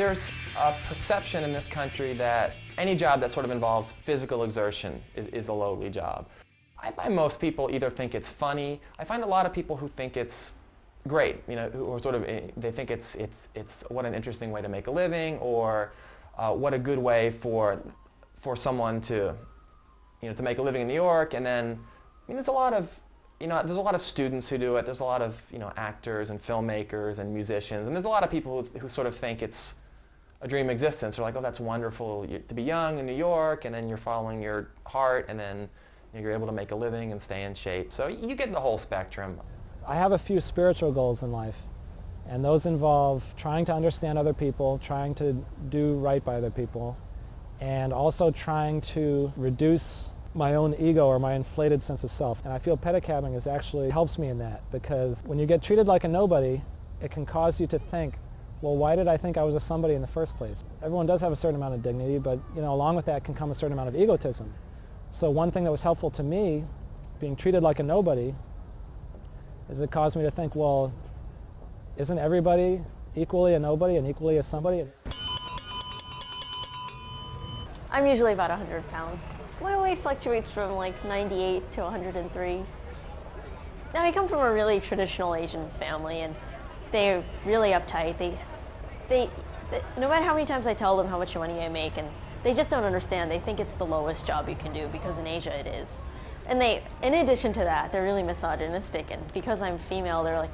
There's a perception in this country that any job that sort of involves physical exertion is a lowly job. I find most people either think it's funny. I find a lot of people who think it's great, you know, who are sort of, they think it's what an interesting way to make a living, or what a good way for someone to, you know, to make a living in New York. And then, I mean, there's a lot of, you know, there's a lot of students who do it. There's a lot of, you know, actors and filmmakers and musicians, and there's a lot of people who sort of think it's a dream existence. They're like, oh, that's wonderful to be young in New York, and then you're following your heart, and then you're able to make a living and stay in shape. So you get the whole spectrum. I have a few spiritual goals in life, and those involve trying to understand other people, trying to do right by other people, and also trying to reduce my own ego or my inflated sense of self. And I feel pedicabbing actually helps me in that, because when you get treated like a nobody, it can cause you to think, well, why did I think I was a somebody in the first place? Everyone does have a certain amount of dignity, but, you know, along with that can come a certain amount of egotism. So one thing that was helpful to me, being treated like a nobody, is it caused me to think, well, isn't everybody equally a nobody and equally a somebody? I'm usually about 100 pounds. My weight fluctuates from like 98 to 103. Now, I come from a really traditional Asian family, and they're really uptight. They no matter how many times I tell them how much money I make, and they just don't understand. They think it's the lowest job you can do, because in Asia it is. And they, in addition to that, they're really misogynistic, and because I'm female, they're like,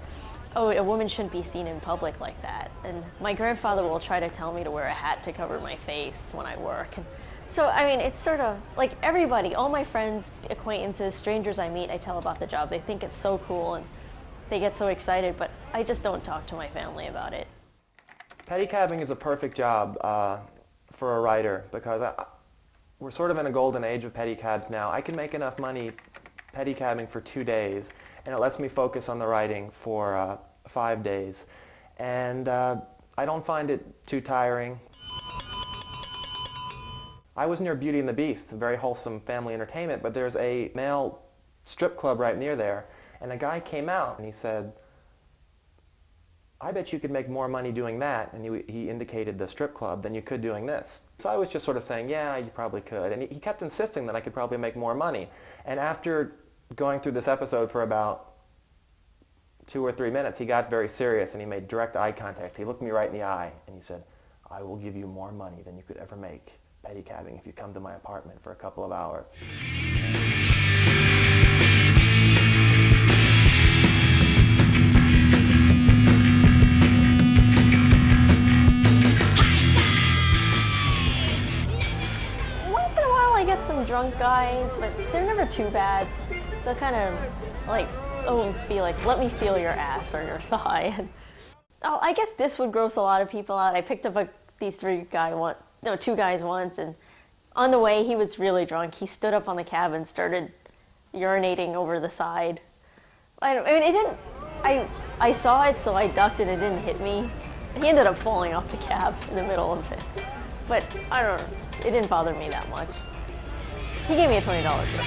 oh, a woman shouldn't be seen in public like that. And my grandfather will try to tell me to wear a hat to cover my face when I work. And so, I mean, it's sort of like everybody, all my friends, acquaintances, strangers I meet, I tell about the job. They think it's so cool, and they get so excited, but I just don't talk to my family about it. Pedicabbing is a perfect job for a writer, because we're sort of in a golden age of pedicabs now. I can make enough money pedicabbing for 2 days, and it lets me focus on the writing for 5 days. And I don't find it too tiring. I was near Beauty and the Beast, a very wholesome family entertainment, but there's a male strip club right near there, and a guy came out and he said, I bet you could make more money doing that, and he indicated the strip club, than you could doing this. So I was just sort of saying, yeah, you probably could. And he kept insisting that I could probably make more money. And after going through this episode for about 2 or 3 minutes, he got very serious, and he made direct eye contact. He looked me right in the eye, and he said, I will give you more money than you could ever make pedicabbing if you come to my apartment for a couple of hours. Some drunk guys, but they're never too bad. They'll kind of like, oh, be like, let me feel your ass or your thigh. And, oh, I guess this would gross a lot of people out. I picked up these two guys once, and on the way he was really drunk. He stood up on the cab and started urinating over the side. I mean, it didn't. I saw it, so I ducked, and it didn't hit me. He ended up falling off the cab in the middle of it. But I don't know. It didn't bother me that much. He gave me a $20 tip.